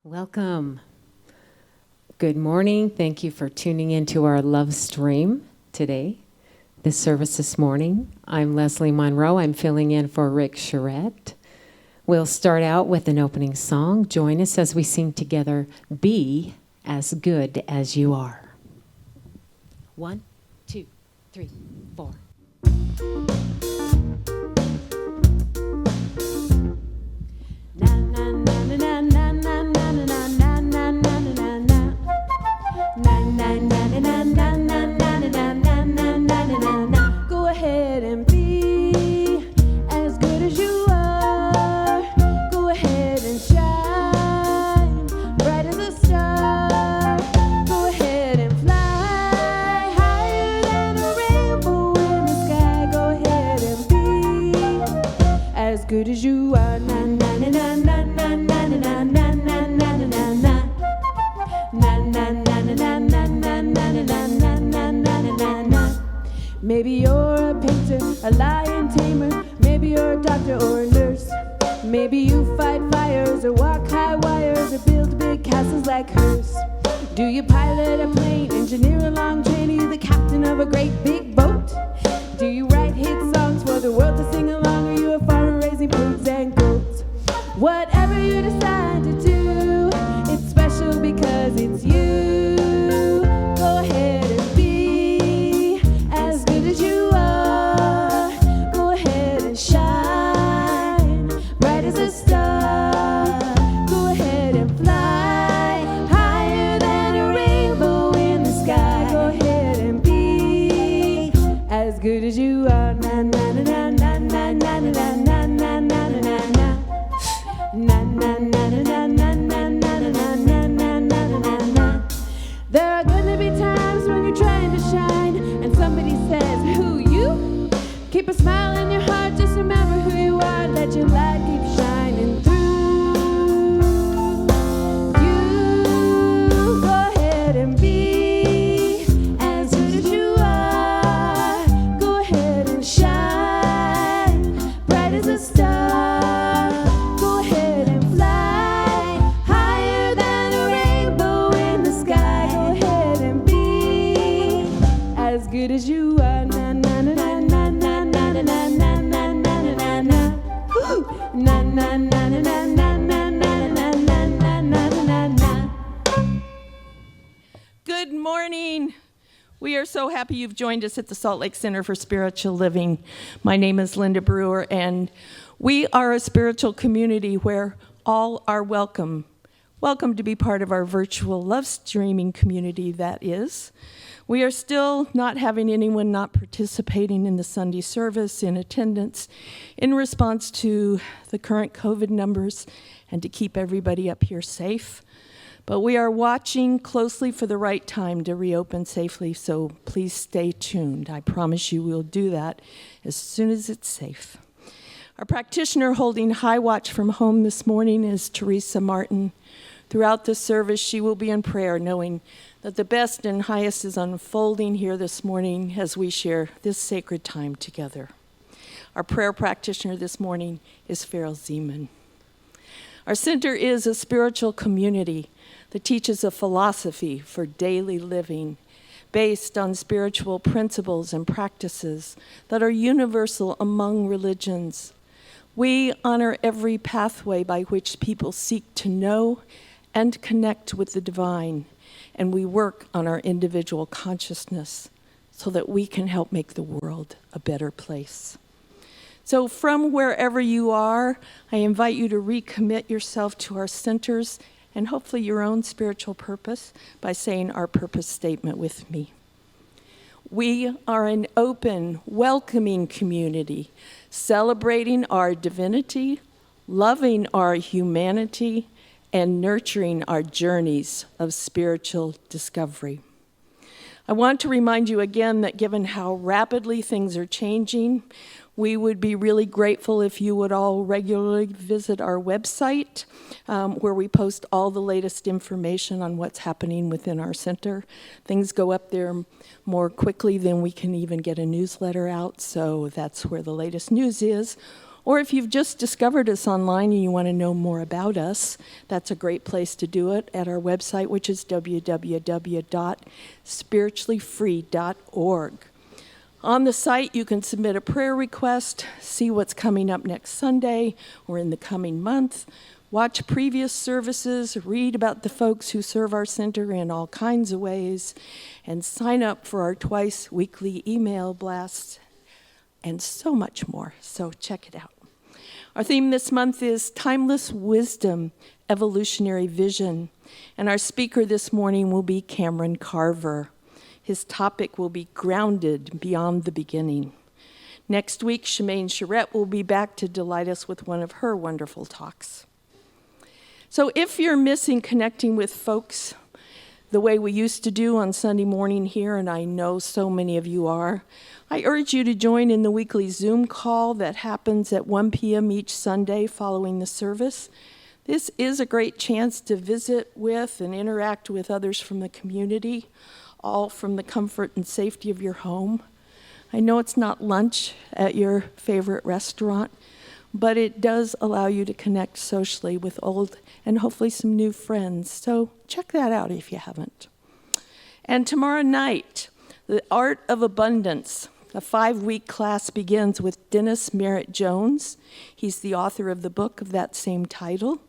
Welcome. Good morning. Thank you for tuning into our love stream today, this service this morning. I'm Leslie Monroe. I'm filling in for Rick Charette. We'll start out with an opening song. Join us as we sing together, Be as Good as You Are. 1, 2, 3, 4. Go ahead and be as good as you are. Go ahead and shine bright as a star. Go ahead and fly higher than a rainbow in the sky. Go ahead and be as good as you are. Na na na na na na na na na na na na na na. Na na na na na na na na na na na na. Maybe you're a painter, a lion tamer. Maybe you're a doctor or a nurse. Maybe you fight fires or walk high wires or build big castles like hers. Do you pilot a plane, engineer a long train? Are you the captain of a great big boat? Do you write hit songs for the world to sing along? Are you a farmer raising pigs and goats? Whatever you decide to do, it's special because it's you. Go ahead and be as good as you are. Go ahead and shine bright as a star. Go ahead and fly higher than a rainbow in the sky. Go ahead and be as good as you are. Na na na na na na na na na na na na na. Na na na na na na na na na na na na na. There are gonna be times when you're trying to shine and somebody says, "Who, you?" Keep a smile in your heart, just remember who you are. Let your light keep shining through. You go ahead and be as good as you are. Go ahead and shine bright as a star. Go ahead and fly higher than a rainbow in the sky. Go ahead and be as good as you are. Na na na na na na na na na na na na na. Woo! Na na na na na na na na na na na na na. Good morning. We are so happy you've joined us at the Salt Lake Center for Spiritual Living. My name is Linda Brewer, and we are a spiritual community where all are welcome. Welcome to be part of our virtual love streaming community, that is. We are still not having anyone not participating in the Sunday service in attendance in response to the current COVID numbers and to keep everybody up here safe. But we are watching closely for the right time to reopen safely, so please stay tuned. I promise you we'll do that as soon as it's safe. Our practitioner holding high watch from home this morning is Teresa Martin. Throughout this service, she will be in prayer, knowing that the best and highest is unfolding here this morning as we share this sacred time together. Our prayer practitioner this morning is Farrell Zeman. Our center is a spiritual community that teaches a philosophy for daily living based on spiritual principles and practices that are universal among religions. We honor every pathway by which people seek to know and connect with the divine, and we work on our individual consciousness so that we can help make the world a better place. So from wherever you are, I invite you to recommit yourself to our centers and hopefully your own spiritual purpose by saying our purpose statement with me. We are an open, welcoming community, celebrating our divinity, loving our humanity, and nurturing our journeys of spiritual discovery. I want to remind you again that given how rapidly things are changing, we would be really grateful if you would all regularly visit our website, where we post all the latest information on what's happening within our center. Things go up there more quickly than we can even get a newsletter out, so that's where the latest news is. Or if you've just discovered us online and you want to know more about us, that's a great place to do it at our website, which is www.spirituallyfree.org. On the site, you can submit a prayer request, see what's coming up next Sunday or in the coming month, watch previous services, read about the folks who serve our center in all kinds of ways, and sign up for our twice weekly email blasts, and so much more. So check it out. Our theme this month is Timeless Wisdom, Evolutionary Vision, and our speaker this morning will be Kamrin Carver. His topic will be Grounded Beyond the Beginning. Next week, Shemaine Charette will be back to delight us with one of her wonderful talks. So if you're missing connecting with folks the way we used to do on Sunday morning here, and I know so many of you are, I urge you to join in the weekly Zoom call that happens at 1 p.m. each Sunday following the service. This is a great chance to visit with and interact with others from the community, all from the comfort and safety of your home. I know it's not lunch at your favorite restaurant, but it does allow you to connect socially with old and hopefully some new friends. So check that out if you haven't. And tomorrow night, The Art of Abundance, a 5-week class begins with Dennis Merritt Jones. He's the author of the book of that same title.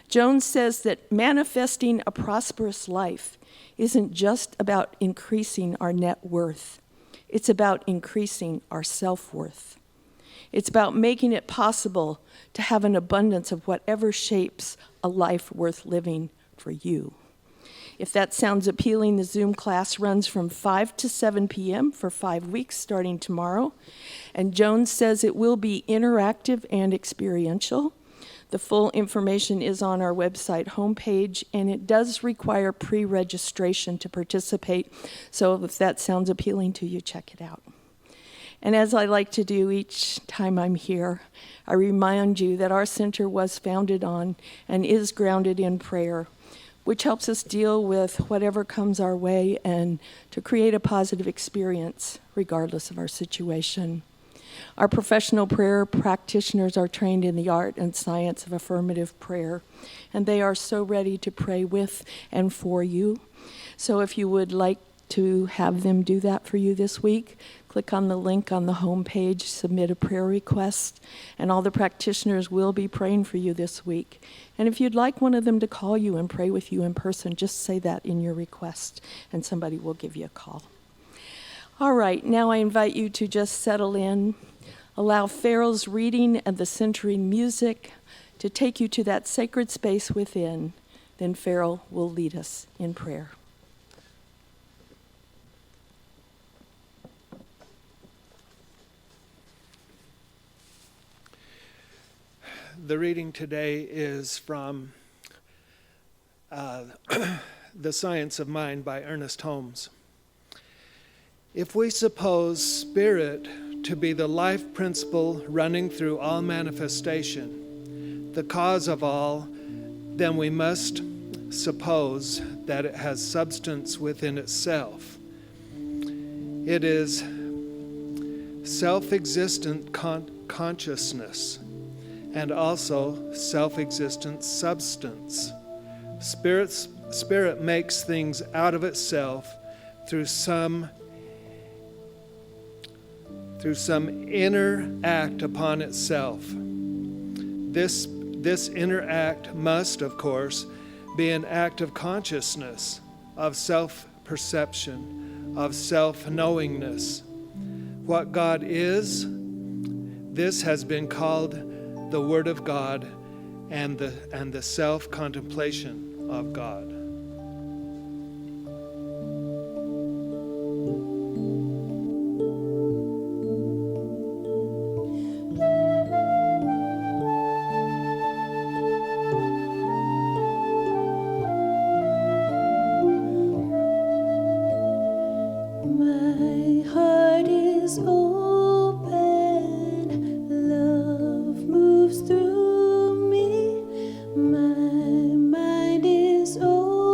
Jones says that manifesting a prosperous life isn't just about increasing our net worth. It's about increasing our self-worth. It's about making it possible to have an abundance of whatever shapes a life worth living for you. If that sounds appealing, the Zoom class runs from 5 to 7 p.m. for 5 weeks starting tomorrow. And Jones says it will be interactive and experiential. The full information is on our website homepage, and it does require pre-registration to participate. So if that sounds appealing to you, check it out. And as I like to do each time I'm here, I remind you that our center was founded on and is grounded in prayer, which helps us deal with whatever comes our way and to create a positive experience regardless of our situation. Our professional prayer practitioners are trained in the art and science of affirmative prayer, and they are so ready to pray with and for you. So if you would like to have them do that for you this week, click on the link on the homepage, submit a prayer request, and all the practitioners will be praying for you this week. And if you'd like one of them to call you and pray with you in person, just say that in your request, and somebody will give you a call. All right, now I invite you to just settle in. Allow Farrell's reading and the centering music to take you to that sacred space within. Then Farrell will lead us in prayer. The reading today is from The Science of Mind by Ernest Holmes. If we suppose spirit to be the life principle running through all manifestation, the cause of all, then we must suppose that it has substance within itself. It is self-existent consciousness, and also self-existent substance. Spirit makes things out of itself through some inner act upon itself. This inner act must, of course, be an act of consciousness, of self-perception, of self-knowingness. What God is, this has been called the Word of God and the self-contemplation of God. My heart is open, love moves through me. My mind is open.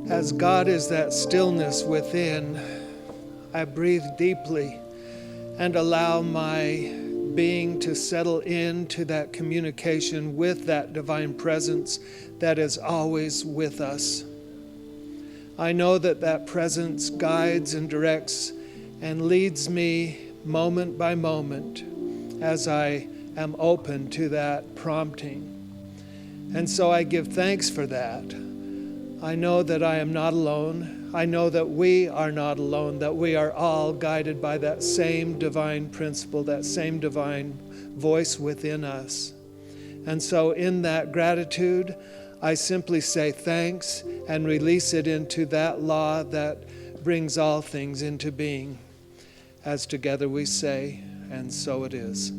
As God is that stillness within, I breathe deeply and allow my being to settle into that communication with that divine presence that is always with us. I know that that presence guides and directs and leads me moment by moment as I am open to that prompting. And so I give thanks for that. I know that I am not alone. I know that we are not alone, that we are all guided by that same divine principle, that same divine voice within us. And so in that gratitude, I simply say thanks and release it into that law that brings all things into being. As together we say, and so it is.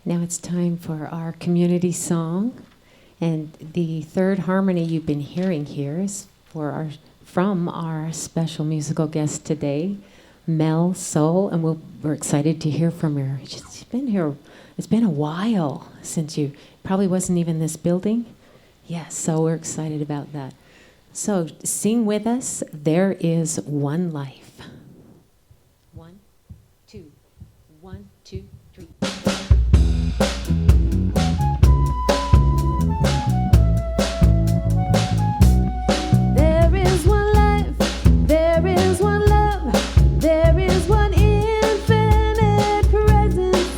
Now it's time for our community song. And the third harmony you've been hearing here is from our special musical guest today, Mel Soul. And we're excited to hear from her. She's been here. It's been a while since you probably wasn't even in this building. Yes, so we're excited about that. So sing with us, There Is One Life. 1, 2, 1, 2, 3. There is one life, there is one love, there is one infinite presence.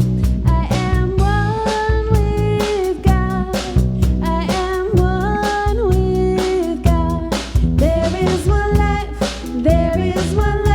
I am one with God, I am one with God. There is one life, there is one love.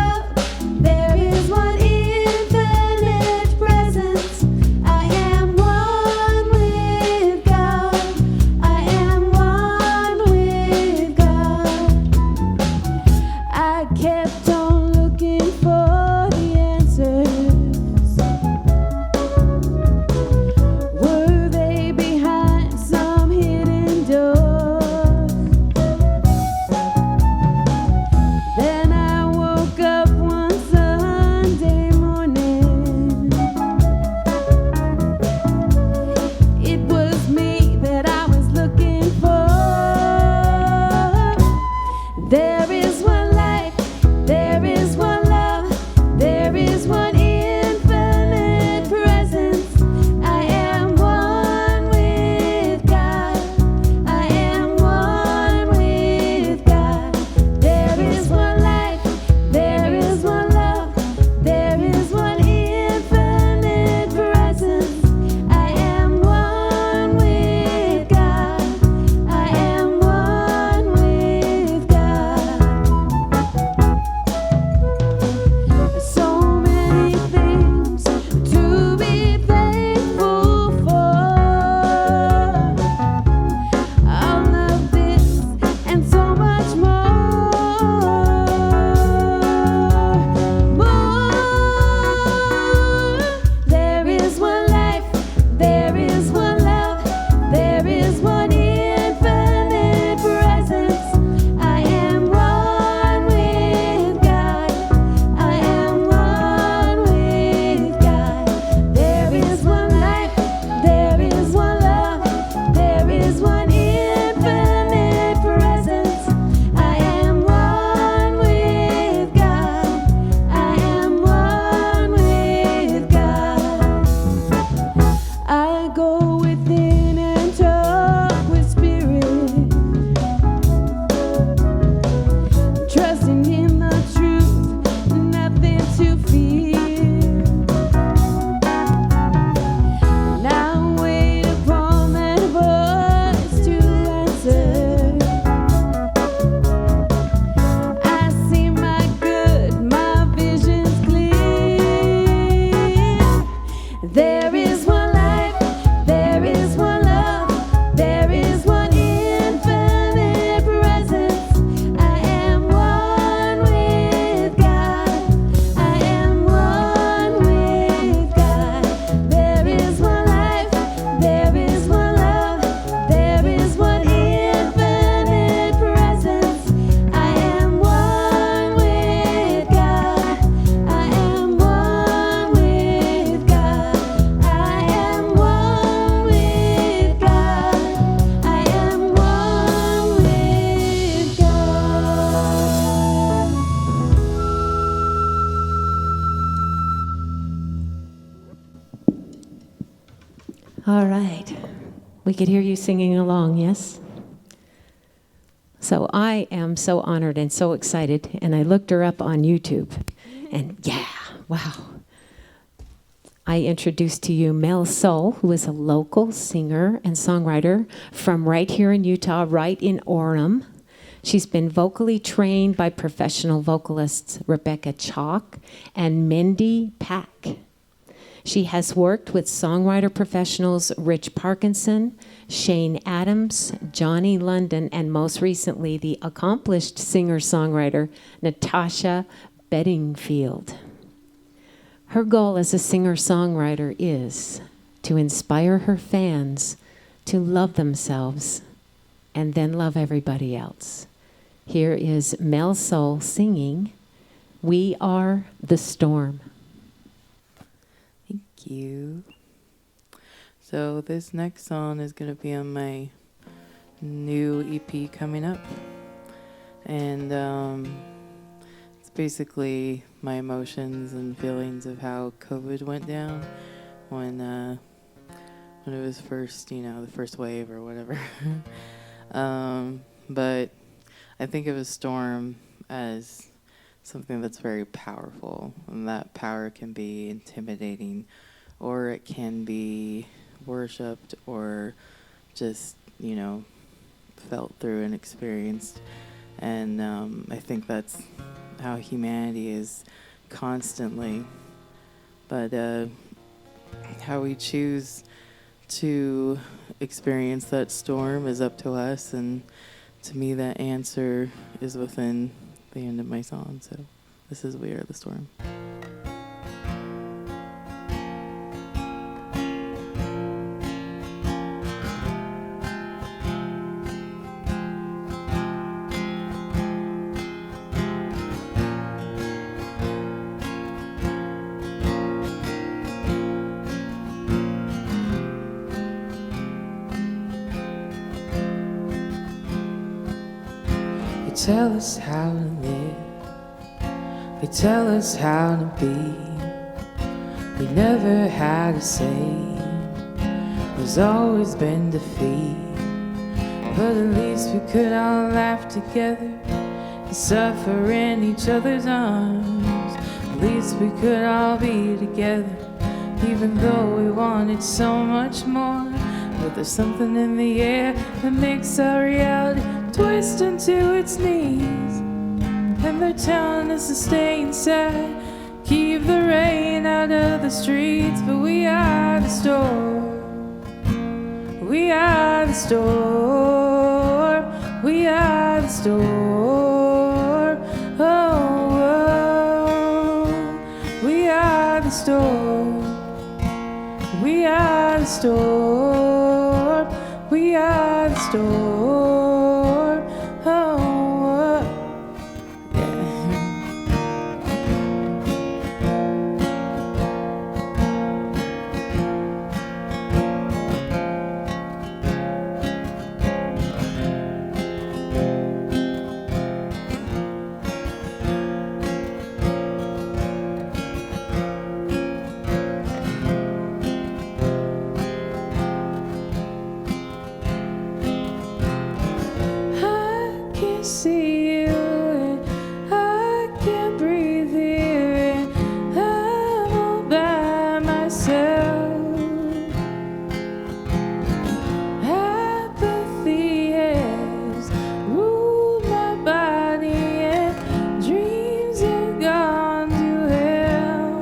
All right. We could hear you singing along, yes? So I am so honored and so excited, and I looked her up on YouTube, and yeah, wow. I introduced to you Mel Soul, who is a local singer and songwriter from right here in Utah, right in Orem. She's been vocally trained by professional vocalists Rebecca Chalk and Mindy Pack. She has worked with songwriter professionals Rich Parkinson, Shane Adams, Johnny London, and most recently, the accomplished singer-songwriter Natasha Bedingfield. Her goal as a singer-songwriter is to inspire her fans to love themselves and then love everybody else. Here is Mel Soul singing, "We Are the Storm." Thank you. So this next song is going to be on my new EP coming up. And it's basically my emotions and feelings of how COVID went down when it was first, the first wave or whatever. But I think of a storm as something that's very powerful, and that power can be intimidating, or it can be worshipped, or just, felt through and experienced. And I think that's how humanity is constantly. But how we choose to experience that storm is up to us, and to me that answer is within the end of my song. So this is "We Are the Storm." They tell us how to live, they tell us how to be. We never had a say, there's always been defeat. But at least we could all laugh together and suffer in each other's arms. At least we could all be together, even though we wanted so much more. But there's something in the air that makes our reality twist into its knees. And they're telling us to stay inside, keep the rain out of the streets. But we are the storm, we are the storm, we are the storm. Oh, oh. We are the storm, we are the storm, we are the storm. See you, and I can't breathe here, and I'm all by myself. Apathy has ruled my body, and dreams have gone to hell.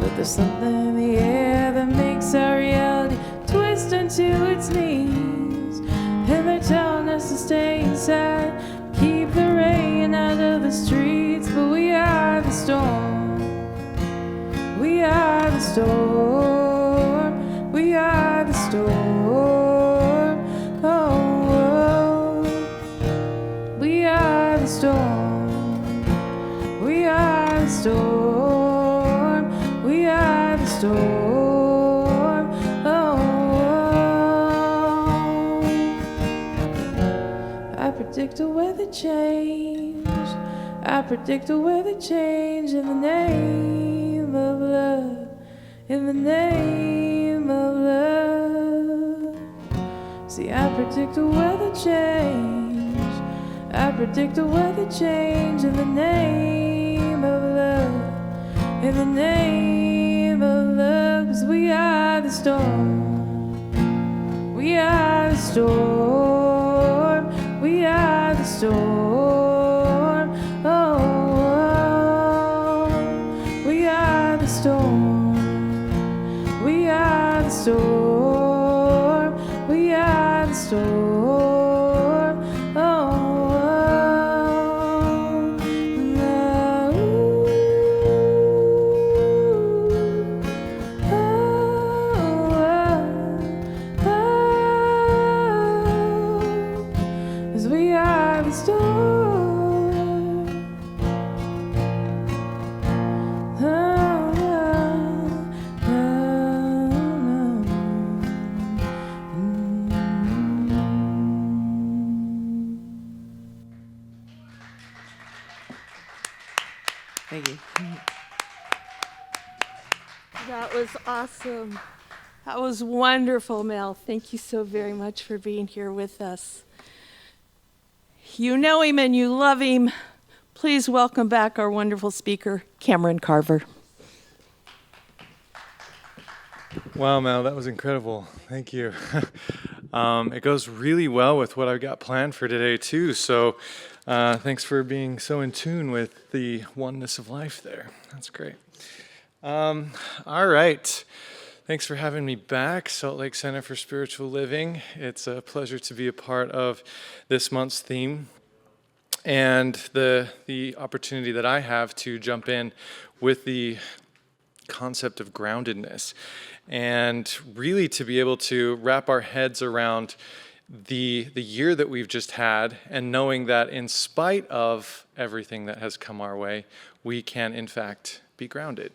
But there's something in the air that makes our reality twist into its knees. And they're telling us to stay inside, keep the rain out of the streets. But we are the storm, we are the storm, we are the storm. Oh, oh. We are the storm, we are the storm, we are the storm. I predict a weather change, I predict a weather change in the name of love, in the name predict a weather change. I predict a weather change in the name of love. In the name of love, 'cause we are the storm. We are the storm. We are the storm. Oh, we are the storm. We are the storm. We are the storm. Oh, we are the storm. Thank you. That was awesome. That was wonderful, Mel. Thank you so very much for being here with us. You know him and you love him. Please welcome back our wonderful speaker, Kamrin Carver. Wow, Mel, that was incredible. Thank you. It goes really well with what I've got planned for today, too. So thanks for being so in tune with the oneness of life there. That's great. All right. Thanks for having me back, Salt Lake Center for Spiritual Living. It's a pleasure to be a part of this month's theme and the opportunity that I have to jump in with the concept of groundedness and really to be able to wrap our heads around the year that we've just had and knowing that in spite of everything that has come our way, we can in fact be grounded.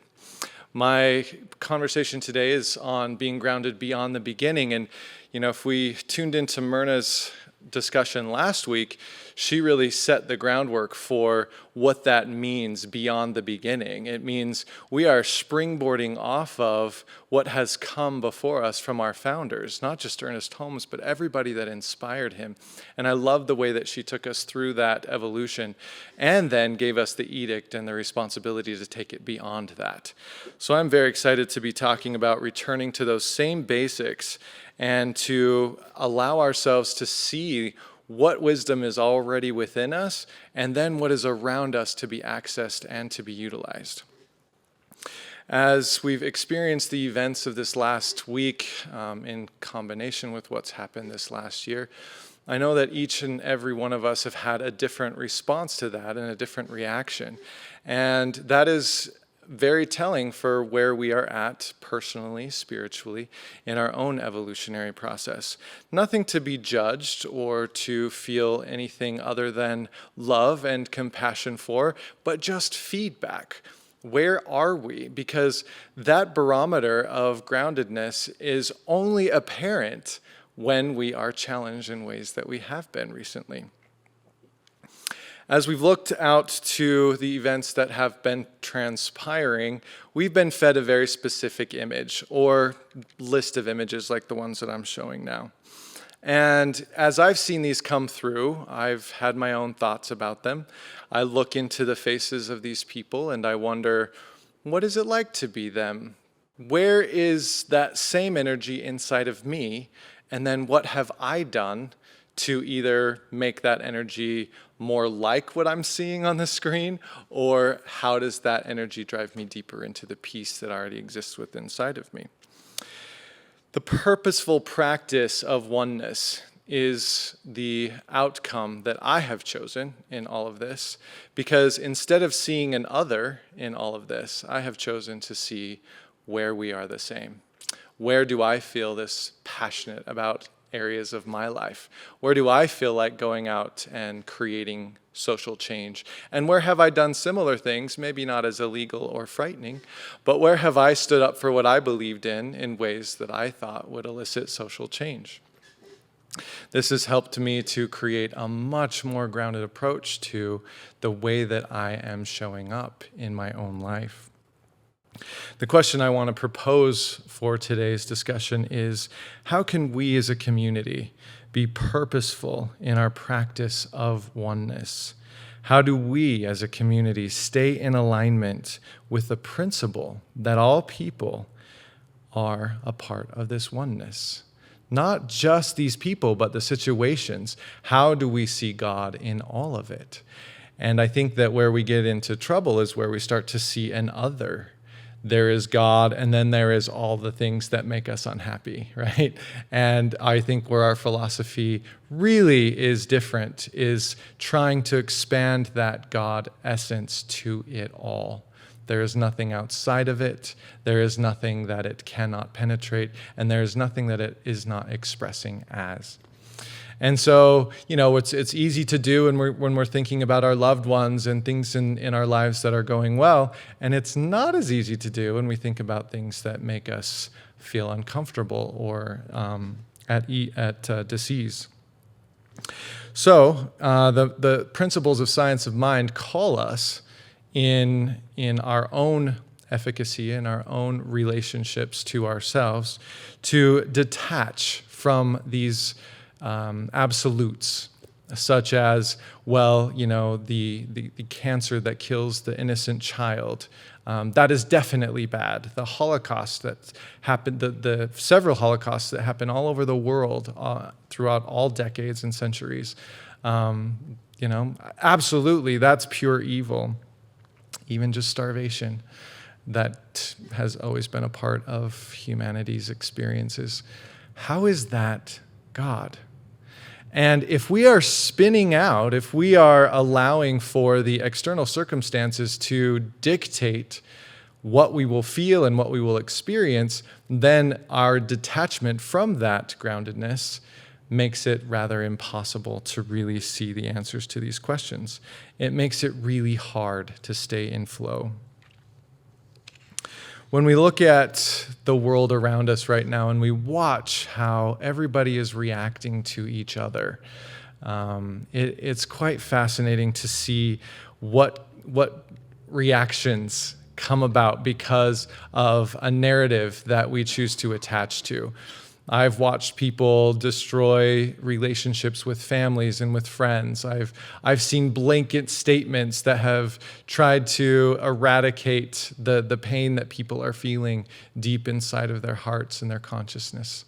My conversation today is on being grounded beyond the beginning. And, if we tuned into Myrna's discussion last week, she really set the groundwork for what that means beyond the beginning. It means we are springboarding off of what has come before us from our founders, not just Ernest Holmes, but everybody that inspired him. And I love the way that she took us through that evolution and then gave us the edict and the responsibility to take it beyond that. So I'm very excited to be talking about returning to those same basics and to allow ourselves to see what wisdom is already within us, and then what is around us to be accessed and to be utilized. As we've experienced the events of this last week in combination with what's happened this last year, I know that each and every one of us have had a different response to that and a different reaction. And that is very telling for where we are at personally, spiritually, in our own evolutionary process. Nothing to be judged or to feel anything other than love and compassion for, but just feedback. Where are we? Because that barometer of groundedness is only apparent when we are challenged in ways that we have been recently. As we've looked out to the events that have been transpiring, we've been fed a very specific image or list of images like the ones that I'm showing now. And as I've seen these come through, I've had my own thoughts about them. I look into the faces of these people and I wonder, what is it like to be them? Where is that same energy inside of me? And then what have I done to either make that energy more like what I'm seeing on the screen, or how does that energy drive me deeper into the peace that already exists within inside of me? The purposeful practice of oneness is the outcome that I have chosen in all of this, because instead of seeing an other in all of this, I have chosen to see where we are the same. Where do I feel this passionate about areas of my life? Where do I feel like going out and creating social change? And where have I done similar things, maybe not as illegal or frightening, but where have I stood up for what I believed in ways that I thought would elicit social change? This has helped me to create a much more grounded approach to the way that I am showing up in my own life. The question I want to propose for today's discussion is, how can we as a community be purposeful in our practice of oneness? How do we as a community stay in alignment with the principle that all people are a part of this oneness? Not just these people, but the situations. How do we see God in all of it? And I think that where we get into trouble is where we start to see an other. There is God, and then there is all the things that make us unhappy, right? And I think where our philosophy really is different is trying to expand that God essence to it all. There is nothing outside of it. There is nothing that it cannot penetrate, and there is nothing that it is not expressing as. And so, it's easy to do when we're thinking about our loved ones and things in our lives that are going well, and it's not as easy to do when we think about things that make us feel uncomfortable or at disease. So, the principles of science of mind call us in our own efficacy, in our own relationships to ourselves, to detach from these absolutes, such as, the cancer that kills the innocent child. That is definitely bad. The Holocaust that happened, the several Holocausts that happen all over the world throughout all decades and centuries, absolutely, that's pure evil. Even just starvation, that has always been a part of humanity's experiences. How is that God? And if we are spinning out, if we are allowing for the external circumstances to dictate what we will feel and what we will experience, then our detachment from that groundedness makes it rather impossible to really see the answers to these questions. It makes it really hard to stay in flow. When we look at the world around us right now and we watch how everybody is reacting to each other, it's quite fascinating to see what reactions come about because of a narrative that we choose to attach to. I've watched people destroy relationships with families and with friends. I've seen blanket statements that have tried to eradicate the pain that people are feeling deep inside of their hearts and their consciousness.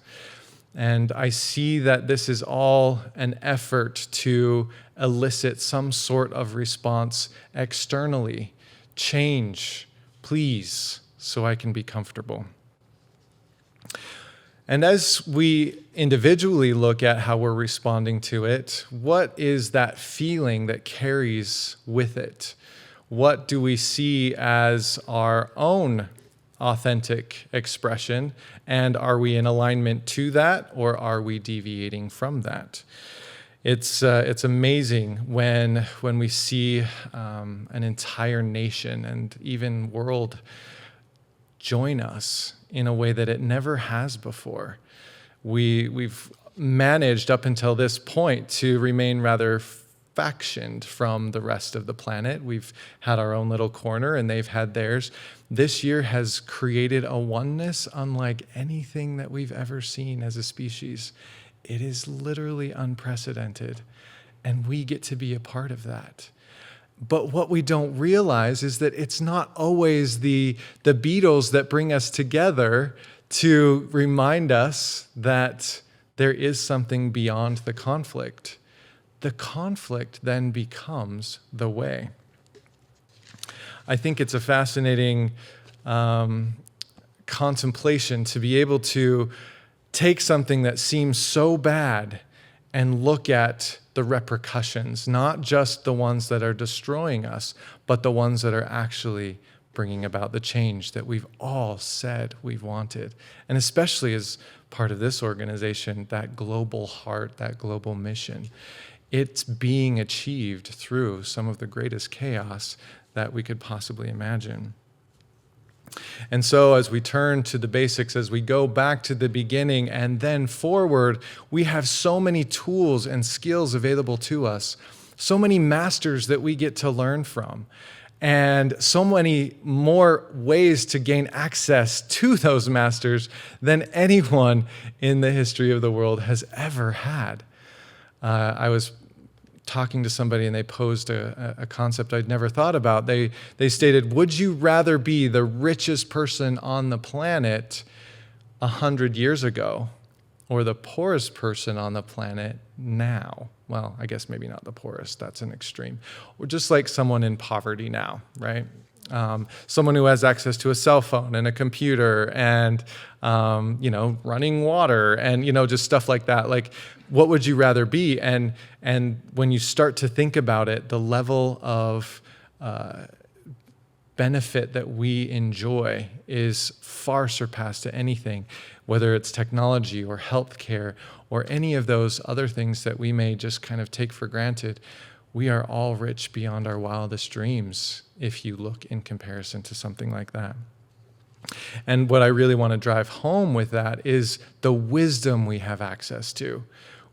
And I see that this is all an effort to elicit some sort of response externally. Change, please, so I can be comfortable. And as we individually look at how we're responding to it, what is that feeling that carries with it? What do we see as our own authentic expression? And are we in alignment to that, or are we deviating from that? It's amazing when we see an entire nation and even world join us in a way that it never has before. We've managed up until this point to remain rather factioned from the rest of the planet. We've had our own little corner and they've had theirs. This year has created a oneness unlike anything that we've ever seen as a species. It is literally unprecedented, and we get to be a part of that. But what we don't realize is that it's not always the Beatles that bring us together to remind us that there is something beyond the conflict. The conflict then becomes the way. I think it's a fascinating contemplation to be able to take something that seems so bad and look at the repercussions, not just the ones that are destroying us, but the ones that are actually bringing about the change that we've all said we've wanted. And especially as part of this organization, that global heart, that global mission, it's being achieved through some of the greatest chaos that we could possibly imagine. And so as we turn to the basics, as we go back to the beginning and then forward, we have so many tools and skills available to us, so many masters that we get to learn from. and so many more ways to gain access to those masters than anyone in the history of the world has ever had. I was talking to somebody and they posed a concept I'd never thought about. They stated, would you rather be the richest person on the planet 100 years ago or the poorest person on the planet now? Well, I guess maybe not the poorest, that's an extreme. Or just like someone in poverty now, right? Someone who has access to a cell phone and a computer and, running water and, just stuff like that. Like, what would you rather be? And when you start to think about it, the level of benefit that we enjoy is far surpassed to anything, whether it's technology or healthcare or any of those other things that we may just kind of take for granted. We are all rich beyond our wildest dreams if you look in comparison to something like that. And what I really want to drive home with that is the wisdom we have access to.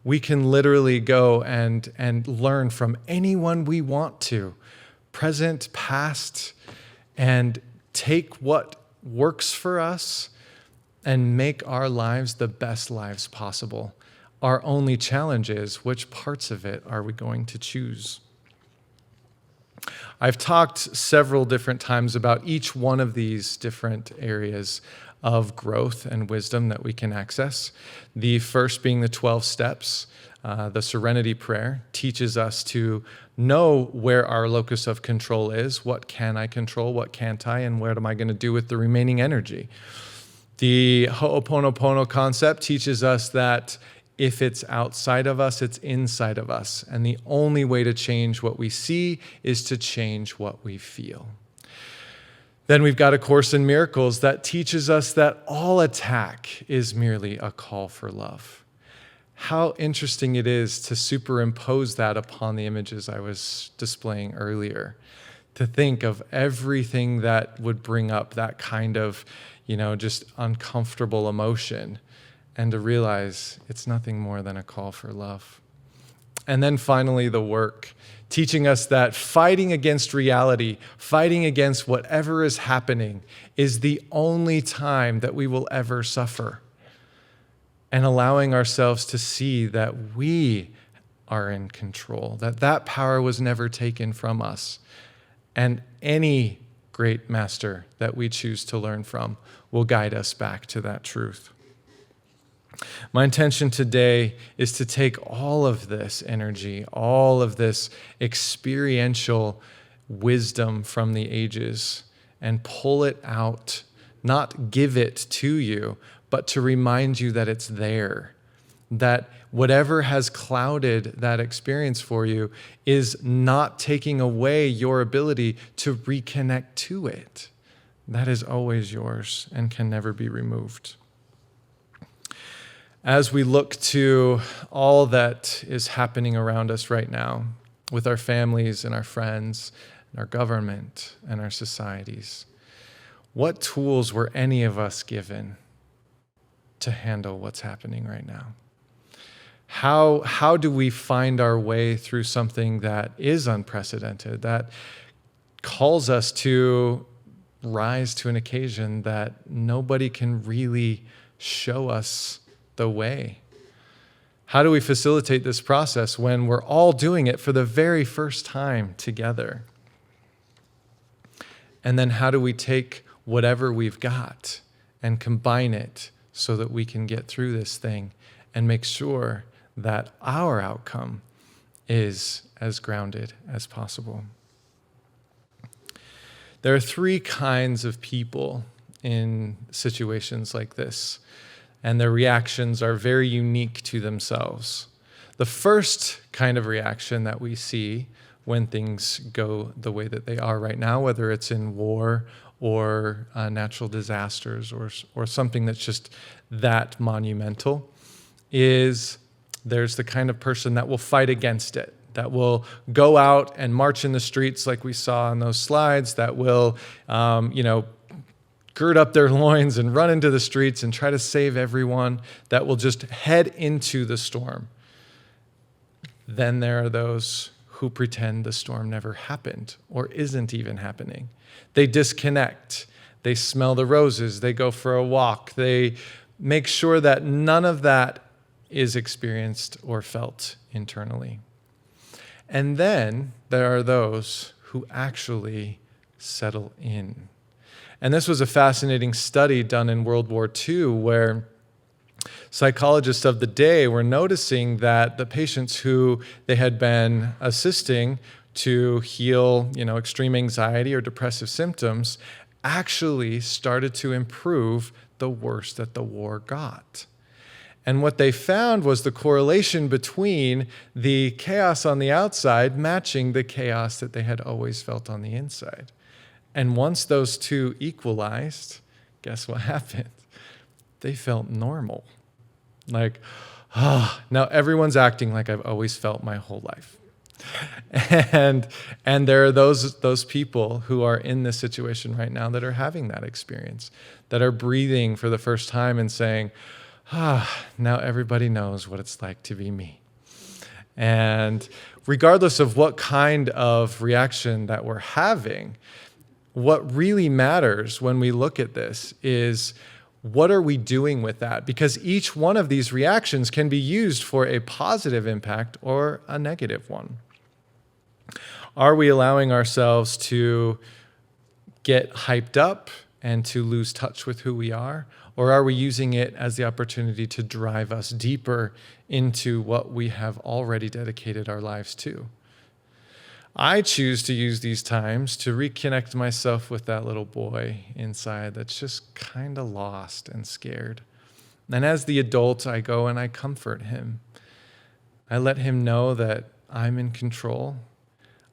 We can literally go and learn from anyone we want to, present, past, and take what works for us and make our lives the best lives possible. Our only challenge is, which parts of it are we going to choose? I've talked several different times about each one of these different areas of growth and wisdom that we can access. The first being the 12 steps. The Serenity Prayer teaches us to know where our locus of control is. What can I control? What can't I? And what am I going to do with the remaining energy? The Ho'oponopono concept teaches us that if it's outside of us, it's inside of us. And the only way to change what we see is to change what we feel. Then we've got A Course in Miracles that teaches us that all attack is merely a call for love. How interesting it is to superimpose that upon the images I was displaying earlier. To think of everything that would bring up that kind of, just uncomfortable emotion, and to realize it's nothing more than a call for love. And then finally, the work, teaching us that fighting against reality, fighting against whatever is happening, is the only time that we will ever suffer. And allowing ourselves to see that we are in control, that power was never taken from us. And any great master that we choose to learn from will guide us back to that truth. My intention today is to take all of this energy, all of this experiential wisdom from the ages and pull it out, not give it to you, but to remind you that it's there, that whatever has clouded that experience for you is not taking away your ability to reconnect to it. That is always yours and can never be removed. As we look to all that is happening around us right now, with our families and our friends, and our government and our societies, what tools were any of us given to handle what's happening right now? How do we find our way through something that is unprecedented, that calls us to rise to an occasion that nobody can really show us the way? How do we facilitate this process when we're all doing it for the very first time together? And then how do we take whatever we've got and combine it so that we can get through this thing and make sure that our outcome is as grounded as possible? There are three kinds of people in situations like this, and their reactions are very unique to themselves. The first kind of reaction that we see when things go the way that they are right now, whether it's in war or natural disasters or something that's just that monumental, is there's the kind of person that will fight against it, that will go out and march in the streets like we saw in those slides, that will, gird up their loins and run into the streets and try to save everyone, that will just head into the storm. Then there are those who pretend the storm never happened or isn't even happening. They disconnect. They smell the roses. They go for a walk. They make sure that none of that is experienced or felt internally. And then there are those who actually settle in. And this was a fascinating study done in World War II where psychologists of the day were noticing that the patients who they had been assisting to heal, extreme anxiety or depressive symptoms actually started to improve the worse that the war got. And what they found was the correlation between the chaos on the outside matching the chaos that they had always felt on the inside. And once those two equalized, guess what happened? They felt normal. Like, now everyone's acting like I've always felt my whole life. And there are those people who are in this situation right now that are having that experience, that are breathing for the first time and saying, now everybody knows what it's like to be me. And regardless of what kind of reaction that we're having, what really matters when we look at this is, what are we doing with that? Because each one of these reactions can be used for a positive impact or a negative one. Are we allowing ourselves to get hyped up and to lose touch with who we are? Or are we using it as the opportunity to drive us deeper into what we have already dedicated our lives to? I choose to use these times to reconnect myself with that little boy inside that's just kind of lost and scared. And as the adult, I go and I comfort him. I let him know that I'm in control.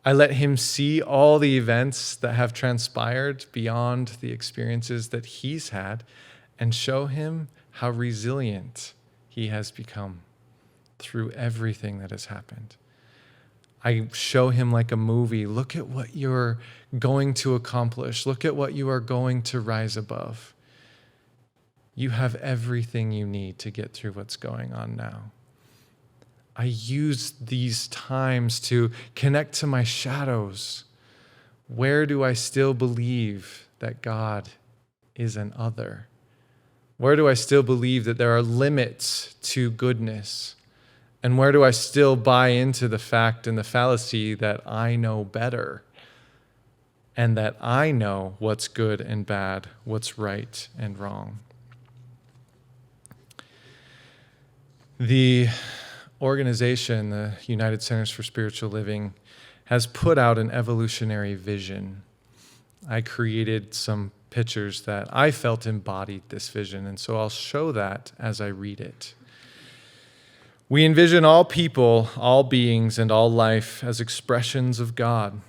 I let him see all the events that have transpired beyond the experiences that he's had and show him how resilient he has become through everything that has happened. I show him like a movie. Look at what you're going to accomplish. Look at what you are going to rise above. You have everything you need to get through what's going on now. I use these times to connect to my shadows. Where do I still believe that God is an other? Where do I still believe that there are limits to goodness? And where do I still buy into the fact and the fallacy that I know better and that I know what's good and bad, what's right and wrong? The organization, the United Centers for Spiritual Living, has put out an evolutionary vision. I created some pictures that I felt embodied this vision, and so I'll show that as I read it. We envision all people, all beings, and all life as expressions of God.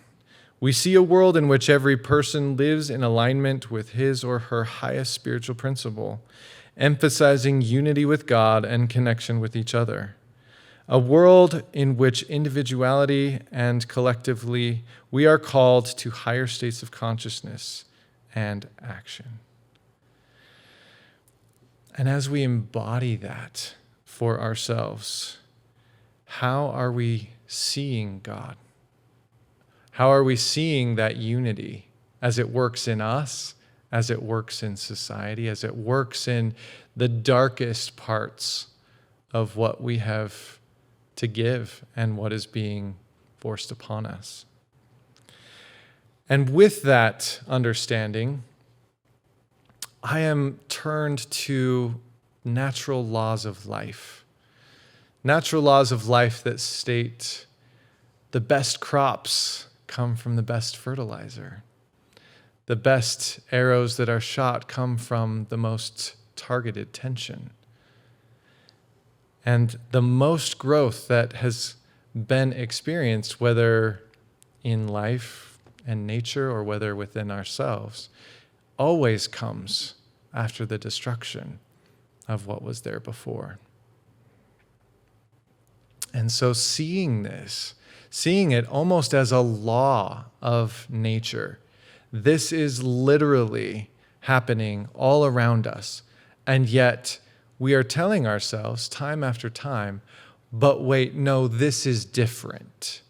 We see a world in which every person lives in alignment with his or her highest spiritual principle, emphasizing unity with God and connection with each other. A world in which individuality and collectively we are called to higher states of consciousness and action. And as we embody that for ourselves, how are we seeing God? How are we seeing that unity as it works in us, as it works in society, as it works in the darkest parts of what we have to give and what is being forced upon us? And with that understanding, I am turned to natural laws of life. Natural laws of life that state the best crops come from the best fertilizer. The best arrows that are shot come from the most targeted tension. And the most growth that has been experienced, whether in life and nature or whether within ourselves, always comes after the destruction of what was there before. And so seeing this, seeing it almost as a law of nature, this is literally happening all around us. And yet we are telling ourselves time after time, but wait, no, this is different.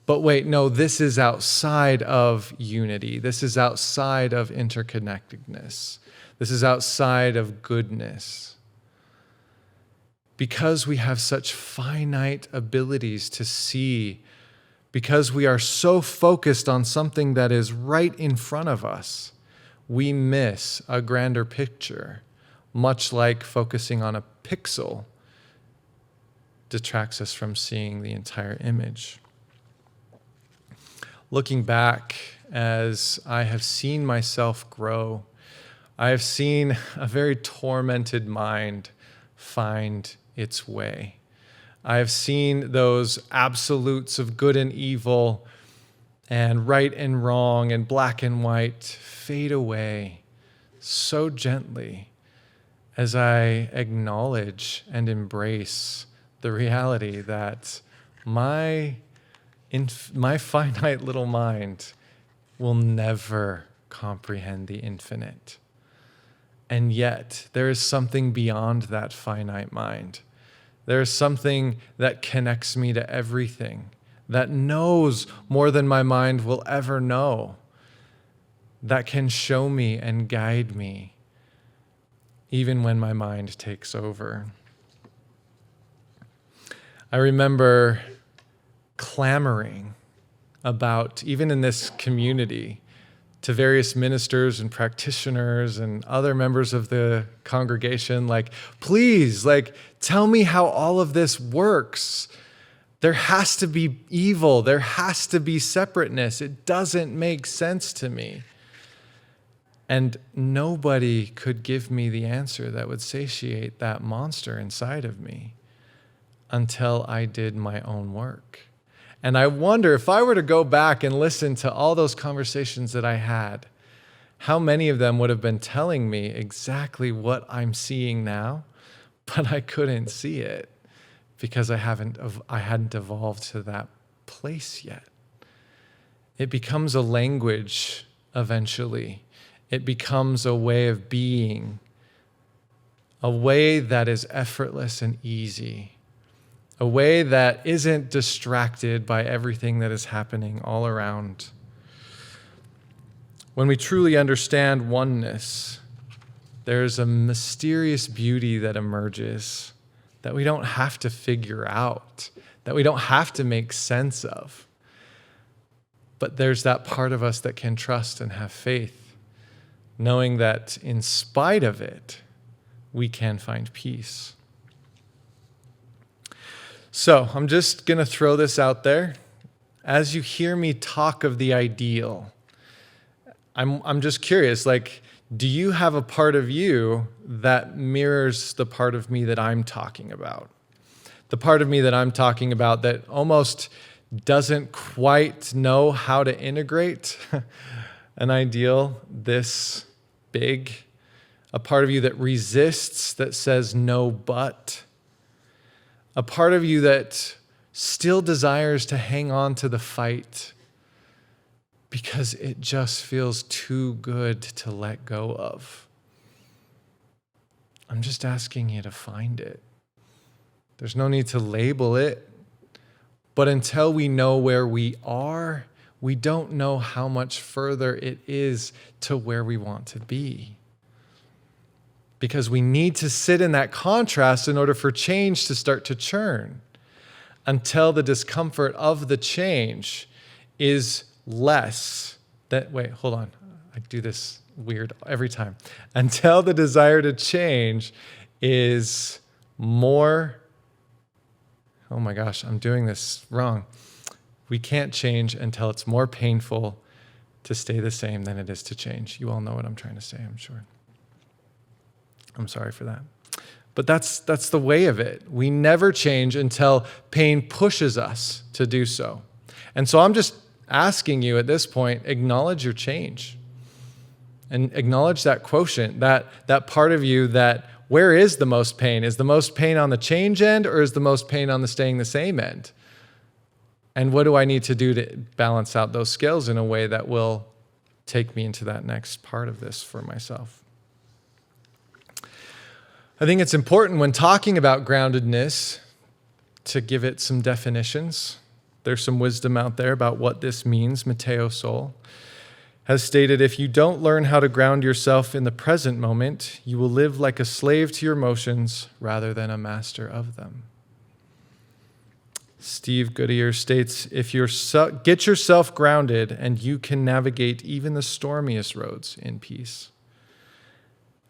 But wait, no, this is outside of unity. This is outside of interconnectedness. This is outside of goodness. Because we have such finite abilities to see, because we are so focused on something that is right in front of us, we miss a grander picture, much like focusing on a pixel detracts us from seeing the entire image. Looking back, as I have seen myself grow, I have seen a very tormented mind find its way. I have seen those absolutes of good and evil and right and wrong and black and white fade away so gently as I acknowledge and embrace the reality that my finite little mind will never comprehend the infinite. And yet, there is something beyond that finite mind. There is something that connects me to everything, that knows more than my mind will ever know, that can show me and guide me, even when my mind takes over. I remember clamoring about, even in this community, to various ministers and practitioners and other members of the congregation, like, please, tell me how all of this works. There has to be evil. There has to be separateness. It doesn't make sense to me. And nobody could give me the answer that would satiate that monster inside of me until I did my own work. And I wonder, if I were to go back and listen to all those conversations that I had, how many of them would have been telling me exactly what I'm seeing now, but I couldn't see it because I hadn't evolved to that place yet. It becomes a language eventually. It becomes a way of being, a way that is effortless and easy. A way that isn't distracted by everything that is happening all around. When we truly understand oneness, there's a mysterious beauty that emerges that we don't have to figure out, that we don't have to make sense of. But there's that part of us that can trust and have faith, knowing that in spite of it, we can find peace. So I'm just going to throw this out there. As you hear me talk of the ideal, I'm just curious, do you have a part of you that mirrors the part of me that I'm talking about? The part of me that I'm talking about that almost doesn't quite know how to integrate an ideal this big? A part of you that resists, that says no but? A part of you that still desires to hang on to the fight because it just feels too good to let go of. I'm just asking you to find it. There's no need to label it. But until we know where we are, we don't know how much further it is to where we want to be. Because we need to sit in that contrast in order for change to start to churn, until the discomfort of the change is less. Hold on. I do this weird every time. Until the desire to change is more. Oh my gosh, I'm doing this wrong. We can't change until it's more painful to stay the same than it is to change. You all know what I'm trying to say, I'm sure. I'm sorry for that. But that's the way of it. We never change until pain pushes us to do so. And so I'm just asking you at this point, acknowledge your change. And acknowledge that quotient, that part of you that, where is the most pain? Is the most pain on the change end, or is the most pain on the staying the same end? And what do I need to do to balance out those scales in a way that will take me into that next part of this for myself? I think it's important when talking about groundedness to give it some definitions. there's some wisdom out there about what this means. Matteo Sol has stated, if you don't learn how to ground yourself in the present moment, you will live like a slave to your emotions rather than a master of them. Steve Goodyear states, if you get yourself grounded and you can navigate even the stormiest roads in peace.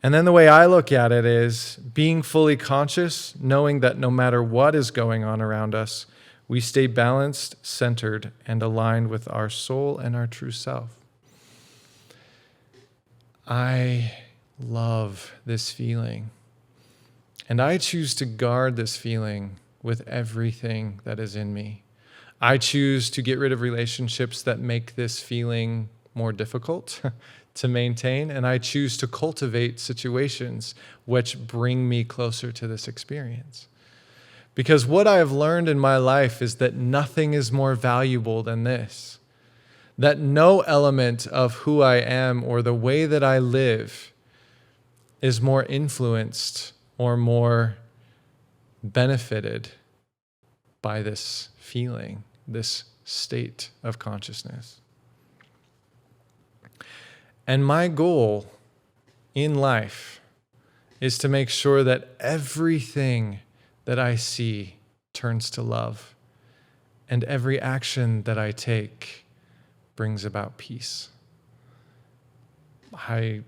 And then the way I look at it is being fully conscious, knowing that no matter what is going on around us, we stay balanced, centered, and aligned with our soul and our true self. I love this feeling, and I choose to guard this feeling with everything that is in me. I choose to get rid of relationships that make this feeling more difficult to maintain, and I choose to cultivate situations which bring me closer to this experience. Because what I have learned in my life is that nothing is more valuable than this. That no element of who I am or the way that I live is more influenced or more benefited by this feeling, this state of consciousness. And my goal in life is to make sure that everything that I see turns to love, and every action that I take brings about peace. I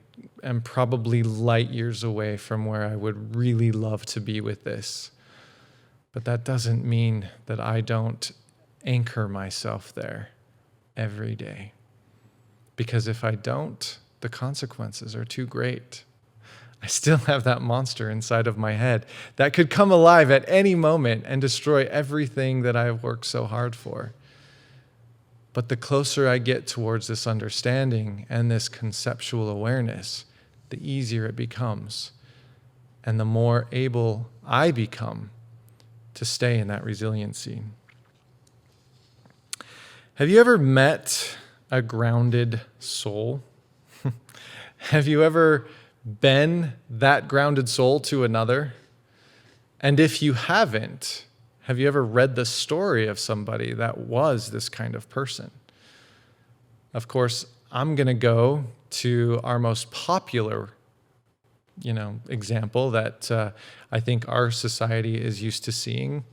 am probably light years away from where I would really love to be with this, but that doesn't mean that I don't anchor myself there every day. Because if I don't, the consequences are too great. I still have that monster inside of my head that could come alive at any moment and destroy everything that I have worked so hard for. But the closer I get towards this understanding and this conceptual awareness, the easier it becomes, and the more able I become to stay in that resiliency. Have you ever met a grounded soul? Have you ever been that grounded soul to another? And if you haven't, have you ever read the story of somebody that was this kind of person? Of course, I'm going to go to our most popular, example that I think our society is used to seeing.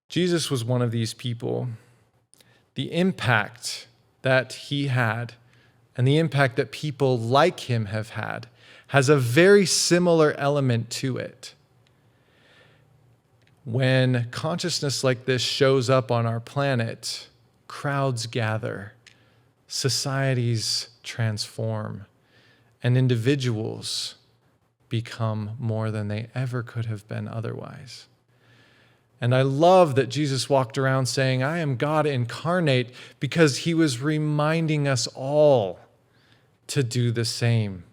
Jesus was one of these people. The impact that he had and the impact that people like him have had has a very similar element to it. When consciousness like this shows up on our planet, crowds gather, societies transform, and individuals become more than they ever could have been otherwise. And I love that Jesus walked around saying, I am God incarnate, because he was reminding us all to do the same.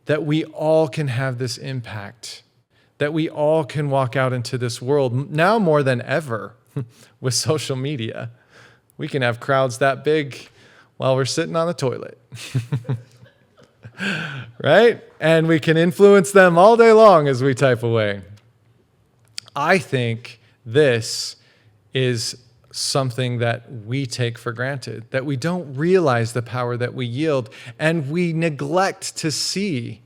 That we all can have this impact. That we all can walk out into this world, now more than ever, with social media. We can have crowds that big while we're sitting on the toilet. Right? And we can influence them all day long as we type away. I think this is something that we take for granted, that we don't realize the power that we yield, and we neglect to see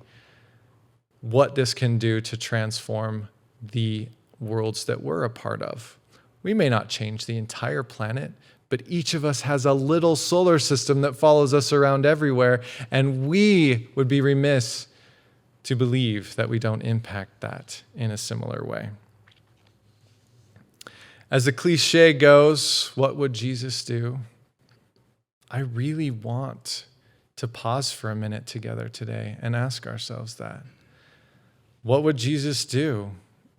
what this can do to transform the worlds that we're a part of. We may not change the entire planet, but each of us has a little solar system that follows us around everywhere, and we would be remiss to believe that we don't impact that in a similar way. As the cliche goes, what would Jesus do? I really want to pause for a minute together today and ask ourselves that. What would Jesus do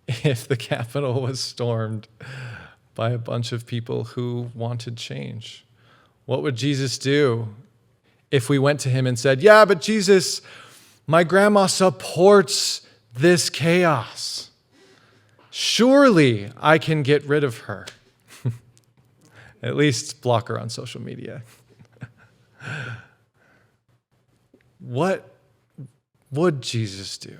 if the Capitol was stormed by a bunch of people who wanted change? What would Jesus do if we went to him and said, yeah, but Jesus, my grandma supports this chaos. Surely I can get rid of her. At least block her on social media. What would Jesus do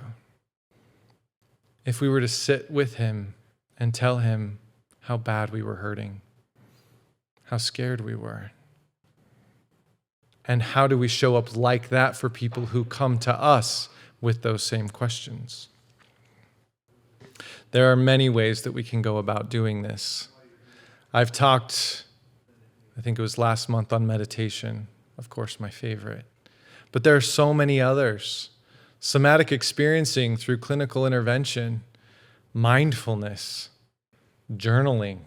if we were to sit with him and tell him how bad we were hurting? how scared we were. And how do we show up like that for people who come to us with those same questions? There are many ways that we can go about doing this. I've talked, I think it was last month, on meditation, of course, my favorite. But there are so many others. Somatic experiencing through clinical intervention, mindfulness, journaling,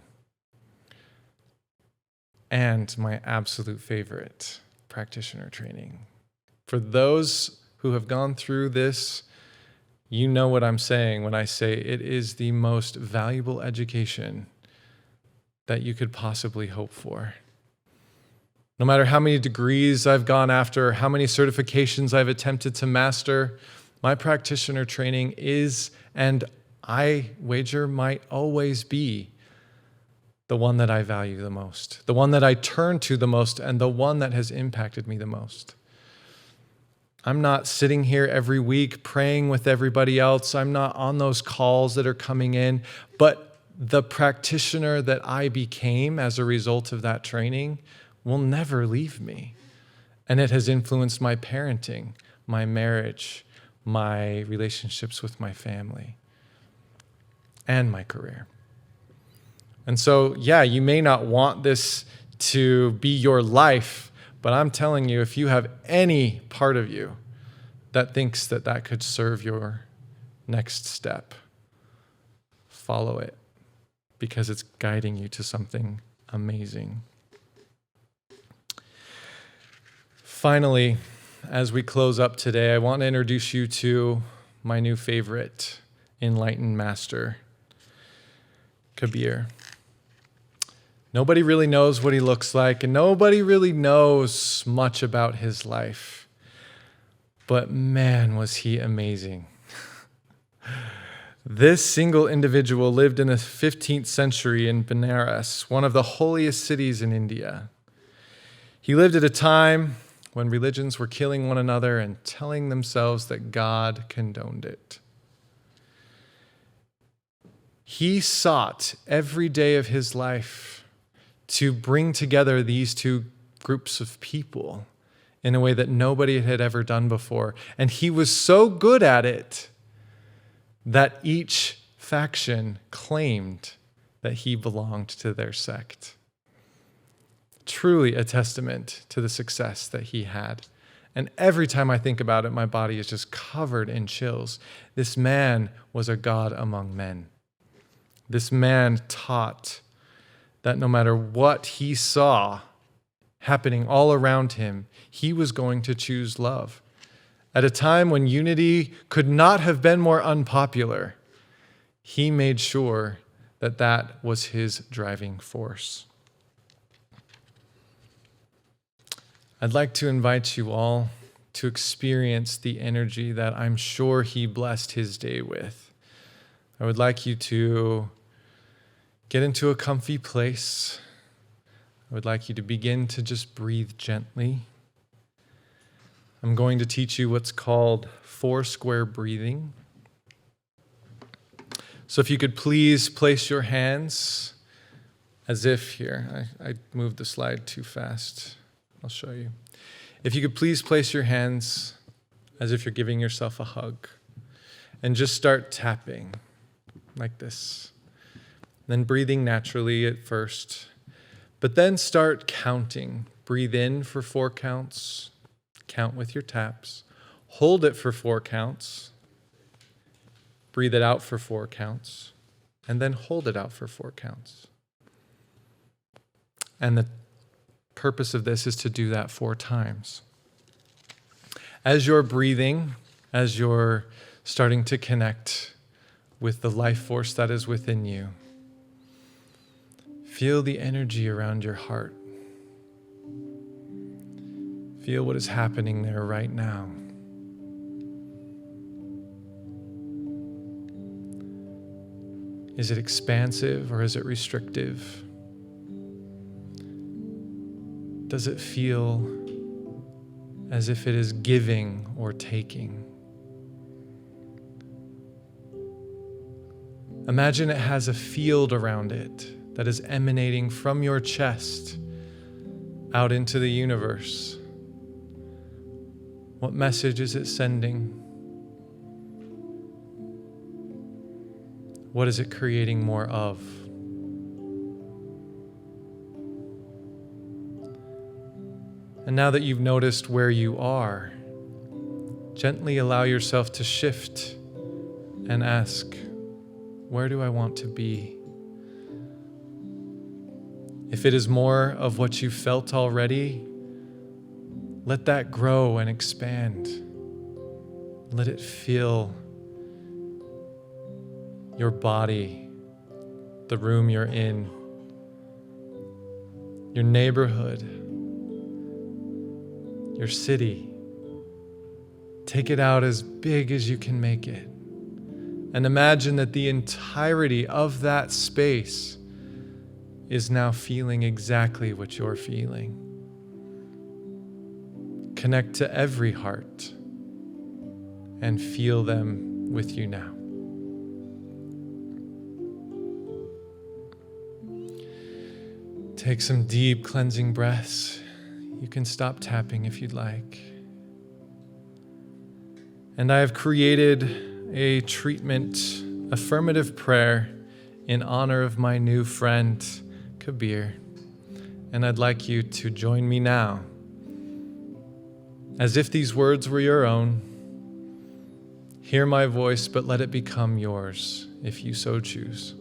and my absolute favorite, practitioner training. For those who have gone through this, you know what I'm saying when I say it is the most valuable education that you could possibly hope for. No matter how many degrees I've gone after, how many certifications I've attempted to master, my practitioner training is, and I wager might always be, the one that I value the most, the one that I turn to the most, and the one that has impacted me the most. I'm not sitting here every week praying with everybody else. I'm not on those calls that are coming in, but the practitioner that I became as a result of that training will never leave me. And it has influenced my parenting, my marriage, my relationships with my family, and my career. And so, yeah, you may not want this to be your life, but I'm telling you, if you have any part of you that thinks that that could serve your next step, follow it, because it's guiding you to something amazing. Finally, as we close up today, I want to introduce you to my new favorite enlightened master, Kabir. Nobody really knows what he looks like, and nobody really knows much about his life. But man, was he amazing. This single individual lived in the 15th century in Benares, one of the holiest cities in India. He lived at a time when religions were killing one another and telling themselves that God condoned it. He sought every day of his life to bring together these two groups of people in a way that nobody had ever done before. And he was so good at it that each faction claimed that he belonged to their sect. Truly a testament to the success that he had. And every time I think about it, my body is just covered in chills. This man was a god among men. This man taught that no matter what he saw happening all around him, he was going to choose love. At a time when unity could not have been more unpopular, he made sure that that was his driving force. I'd like to invite you all to experience the energy that I'm sure he blessed his day with. I would like you to get into a comfy place. I would like you to begin to just breathe gently. I'm going to teach you what's called 4 square breathing. So if you could please place your hands as if here. I moved the slide too fast. I'll show you. If you could please place your hands as if you're giving yourself a hug and just start tapping like this. Then breathing naturally at first, but then start counting. Breathe in for 4 counts. Count with your taps. Hold it for 4 counts. Breathe it out for 4 counts. And then hold it out for 4 counts. And the purpose of this is to do that 4 times. As you're breathing, as you're starting to connect with the life force that is within you, feel the energy around your heart. Feel what is happening there right now. Is it expansive or is it restrictive? Does it feel as if it is giving or taking? Imagine it has a field around it that is emanating from your chest out into the universe? What message is it sending? What is it creating more of? And now that you've noticed where you are, gently allow yourself to shift and ask, where do I want to be? If it is more of what you felt already, let that grow and expand. Let it fill your body, the room you're in, your neighborhood, your city. Take it out as big as you can make it. And imagine that the entirety of that space is now feeling exactly what you're feeling. Connect to every heart and feel them with you now. Take some deep cleansing breaths. You can stop tapping if you'd like. And I have created a treatment, affirmative prayer, in honor of my new friend, Kabir. And I'd like you to join me now, as if these words were your own. Hear my voice, but let it become yours, if you so choose.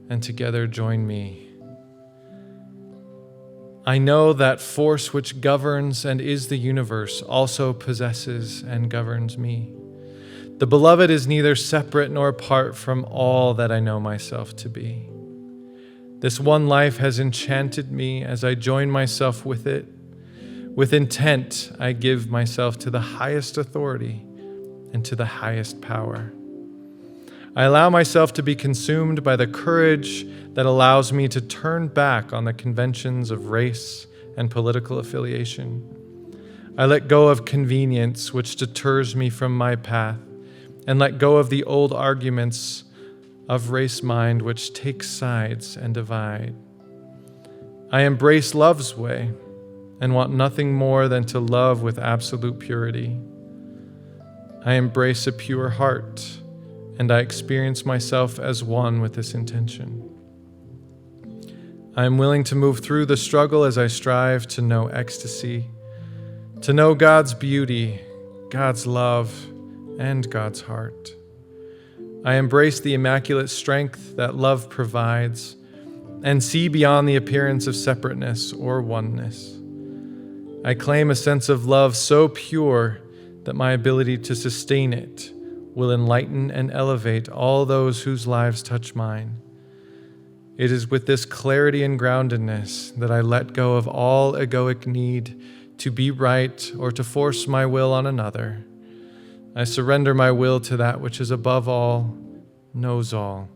And together join me. I know that force which governs and is the universe also possesses and governs me. The beloved is neither separate nor apart from all that I know myself to be. This one life has enchanted me as I join myself with it. With intent, I give myself to the highest authority and to the highest power. I allow myself to be consumed by the courage that allows me to turn back on the conventions of race and political affiliation. I let go of convenience which deters me from my path, and let go of the old arguments of race mind which take sides and divide. I embrace love's way and want nothing more than to love with absolute purity. I embrace a pure heart, and I experience myself as one with this intention. I am willing to move through the struggle as I strive to know ecstasy, to know God's beauty, God's love, and God's heart. I embrace the immaculate strength that love provides and see beyond the appearance of separateness or oneness. I claim a sense of love so pure that my ability to sustain it will enlighten and elevate all those whose lives touch mine. It is with this clarity and groundedness that I let go of all egoic need to be right or to force my will on another. I surrender my will to that which is above all, knows all,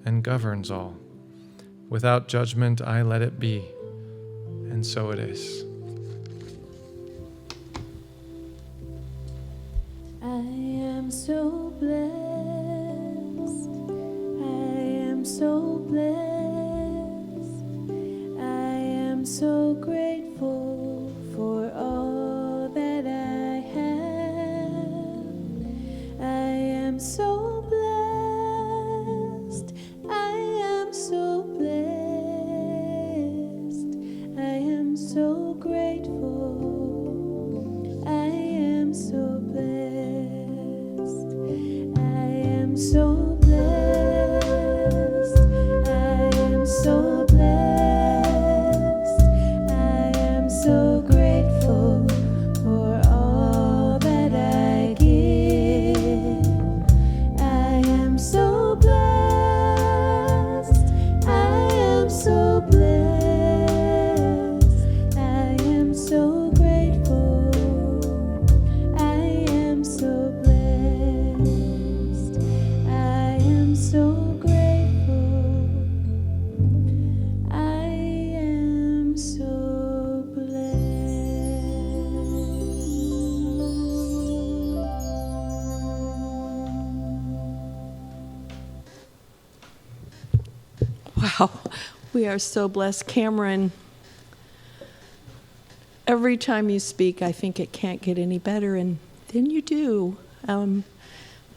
and governs all. Without judgment, I let it be, and so it is. I am so blessed. I am so blessed. I am so grateful for all that I have. I am so blessed. I am so blessed. I am so grateful. I am so blessed. I am so blessed. I am so blessed. I am so grateful for all that I give. I am so blessed. I am so blessed. I am so grateful. I am so blessed. I am so grateful. I am so blessed. Wow, we are so blessed. Kamrin, every time you speak, I think it can't get any better, and then you do.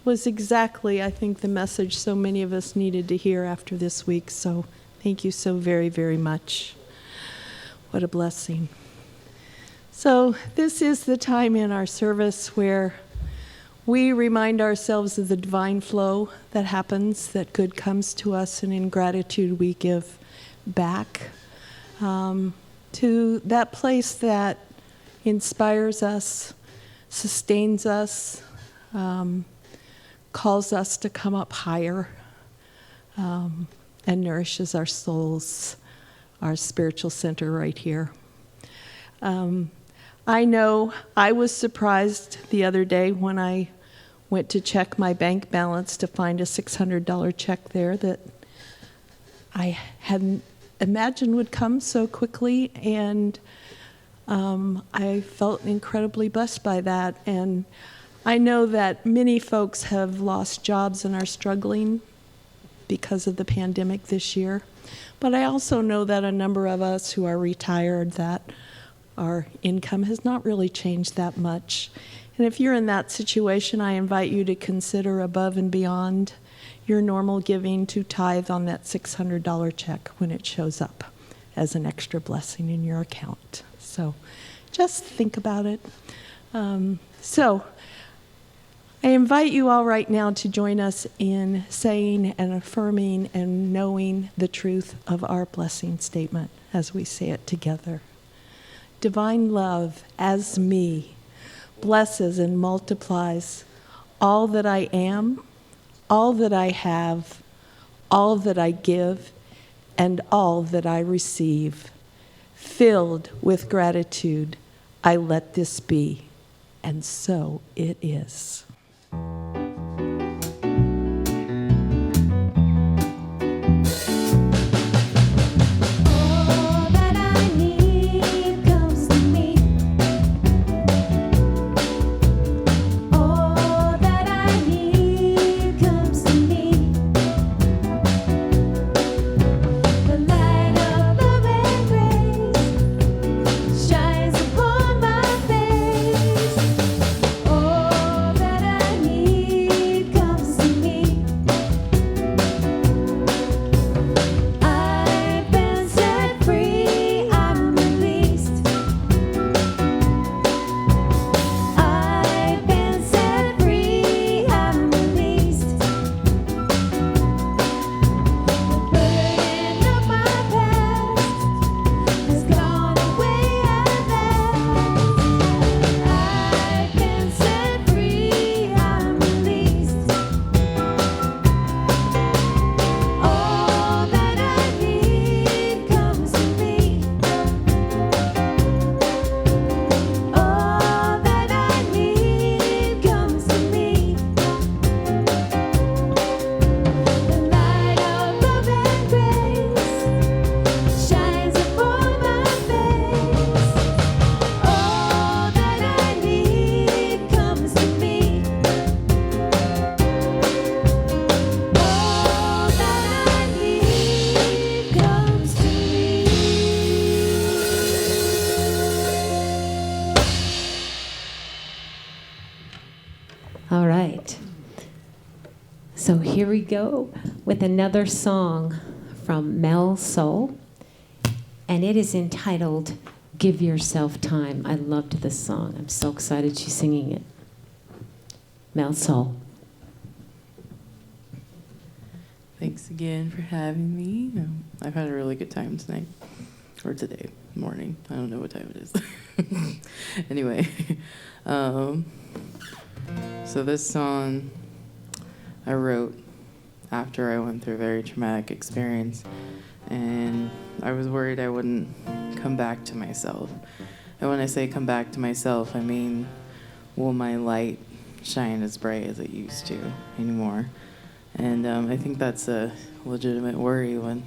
Was exactly, I think, the message so many of us needed to hear after this week. So thank you so very, very much. What a blessing. So this is the time in our service where we remind ourselves of the divine flow that happens, that good comes to us, and in gratitude we give back to that place that inspires us, sustains us, calls us to come up higher, and nourishes our souls, our spiritual center right here. I know I was surprised the other day when I went to check my bank balance to find a $600 check there that I hadn't imagined would come so quickly, and I felt incredibly blessed by that. And I know that many folks have lost jobs and are struggling because of the pandemic this year, but I also know that a number of us who are retired, that our income has not really changed that much. And if you're in that situation, I invite you to consider above and beyond your normal giving to tithe on that $600 check when it shows up as an extra blessing in your account. So just think about it. So I invite you all right now to join us in saying and affirming and knowing the truth of our blessing statement as we say it together. Divine love as me blesses and multiplies all that I am, all that I have, all that I give, and all that I receive. Filled with gratitude, I let this be, and so it is. All right. So here we go with another song from Mel Soul, and it is entitled Give Yourself Time. I loved this song. I'm so excited she's singing it. Mel Soul. Thanks again for having me. I've had a really good time tonight, or today morning. I don't know what time it is. Anyway, so this song I wrote after I went through a very traumatic experience, and I was worried I wouldn't come back to myself. And when I say come back to myself, I mean, will my light shine as bright as it used to anymore? And I think that's a legitimate worry when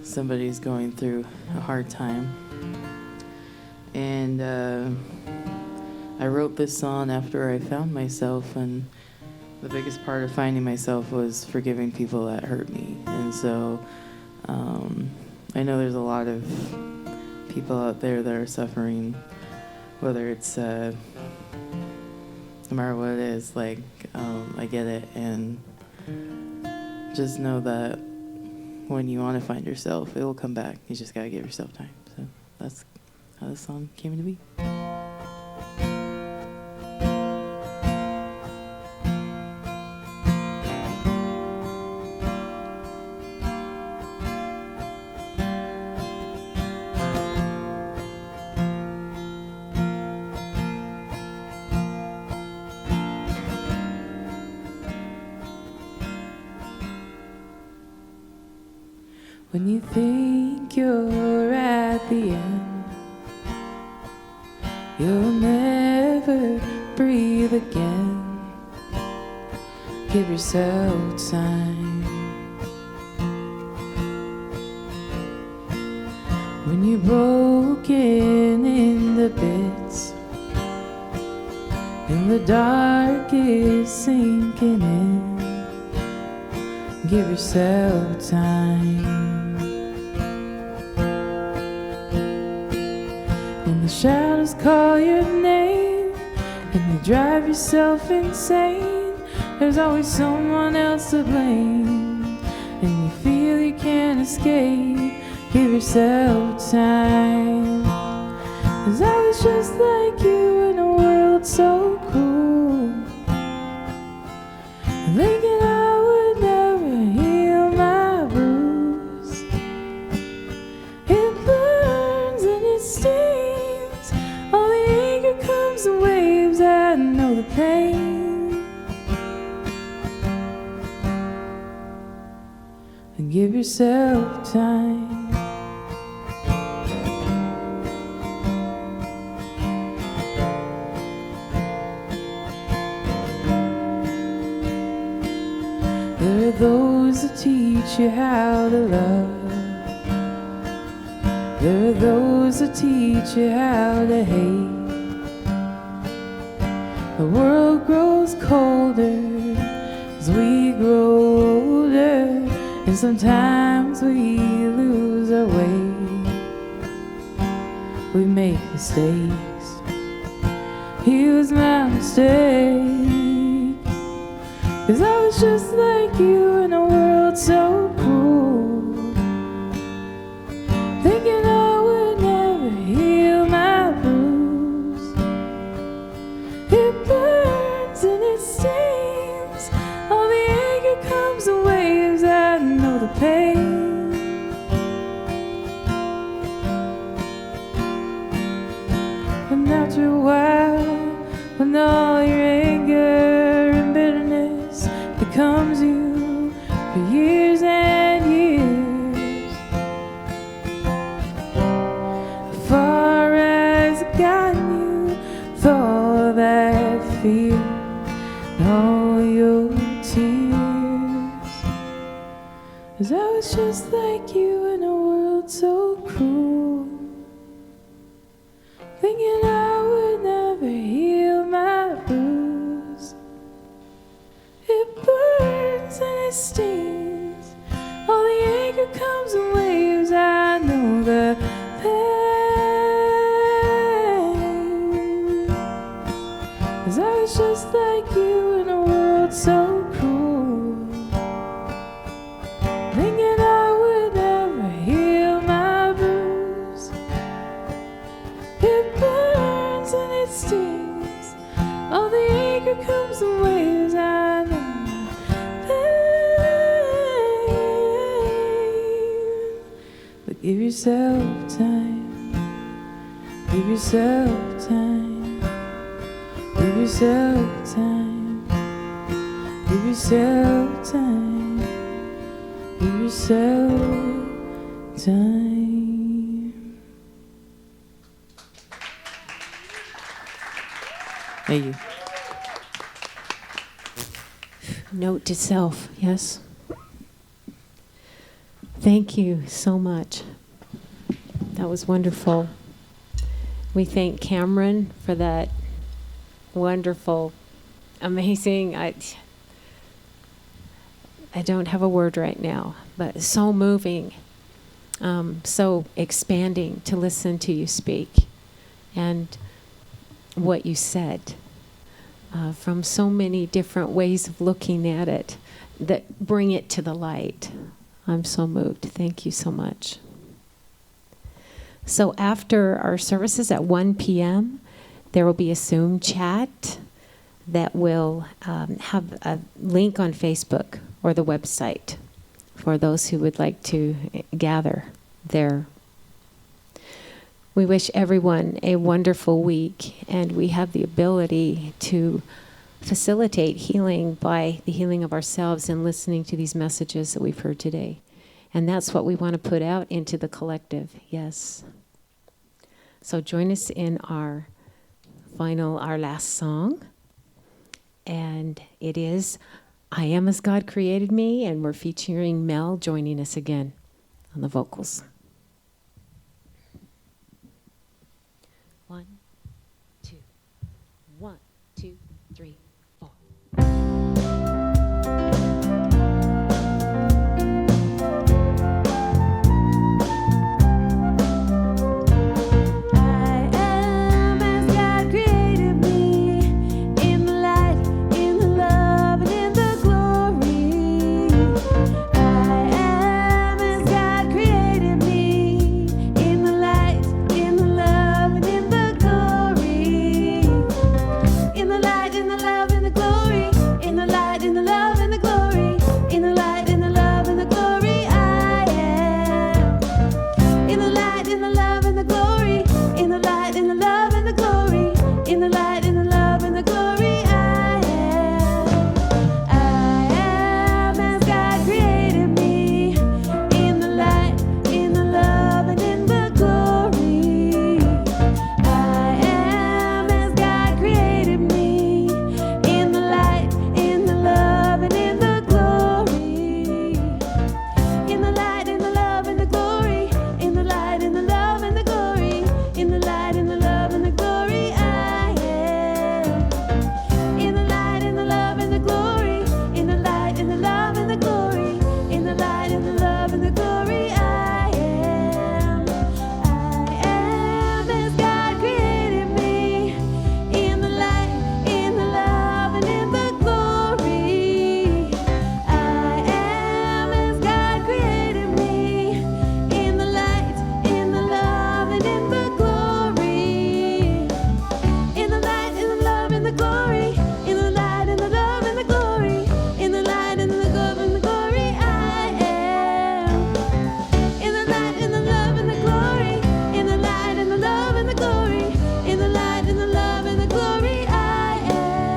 somebody's going through a hard time. And I wrote this song after I found myself, and the biggest part of finding myself was forgiving people that hurt me. And so I know there's a lot of people out there that are suffering whether it's no matter what it is, like I get it, and just know that when you want to find yourself, it will come back. You just gotta give yourself time. So that's how this song came to be. When you think you're at the end, you'll never breathe again. Give yourself time. When you're broken into bits, and the dark is sinking in, give yourself time. When the shadows call your name and you drive yourself insane, there's always someone else to blame, and you feel you can't escape. Give yourself time. 'Cause I was just like you in a world so cruel, thinking I would never heal my bruise. It burns and it stings, all the anger comes in waves. I know the pain. And give yourself time. There are those that teach you how to love. There are those that teach you how to hate. The world grows colder as we grow older, and sometimes we lose our way. We make mistakes. Here's my mistake. 'Cause I was just like you in a world so cruel, thinking I would never heal my bruise. It burns and it stings, all the anger comes in waves. I know the pain. And after a while, when all your anger and bitterness becomes you for years and years, as far as it got you with all that fear and all your tears. 'Cause I was just like you in a world so cruel, thinking I would never heal my bruise. It burns and it stings, all the anger comes in waves. I know the pain. 'Cause I was just like you in a world so cruel, thinking I would never heal my bruise. It burns and it stings, all the anger comes in waves. I know pain. But give yourself time. Give yourself time. Give yourself time. Give yourself time. Give yourself time. Thank you. Note to self, yes? Thank you so much. That was wonderful. We thank Kamrin for that wonderful, amazing, I don't have a word right now, but so moving, so expanding to listen to you speak. And what you said from so many different ways of looking at it that bring it to the light. I'm so moved. Thank you so much. So after our services at 1 p.m., there will be a Zoom chat that will have a link on Facebook or the website for those who would like to gather there. We wish everyone a wonderful week, and we have the ability to facilitate healing by the healing of ourselves and listening to these messages that we've heard today. And that's what we want to put out into the collective, yes. So join us in our last song. And it is I Am As God Created Me, and we're featuring Mel joining us again on the vocals. 1, 2, 1, 2, 3, 4. I am as God created me, in the light, in the love, and in the glory. I am as God created me, in the light, in the love, and in the glory. In the light, in the love, and the glory. In the light, in the love, and the glory. In the light, in the love, and the glory. I am. In the light, in the love, and the glory. In the light, in the love, and the glory. In the light, in the love, and the glory. I am. I am as God created me. In the light, in the love, and in the glory. I am as God created me. In the light, in the love, and in the glory. In the light, in the love, and the glory. In the light, in the love, and the glory. In the light, in the love, and the glory. I am. In the light, in the love, and the glory. In the light, in the love, and the glory. In the light, in the love, and the glory. I am. I am as God created me. In the light, in the love, and in the glory. I am as God created me. In the light, in the love, and in the glory. In the light, in the love, and the glory. In the light, in the love, and the glory. In the light, in the love, and the glory. I am. In the light, in the love, and the glory. In the light, in the love, and the glory. In the light, in the love, and the glory. I am.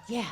Yeah.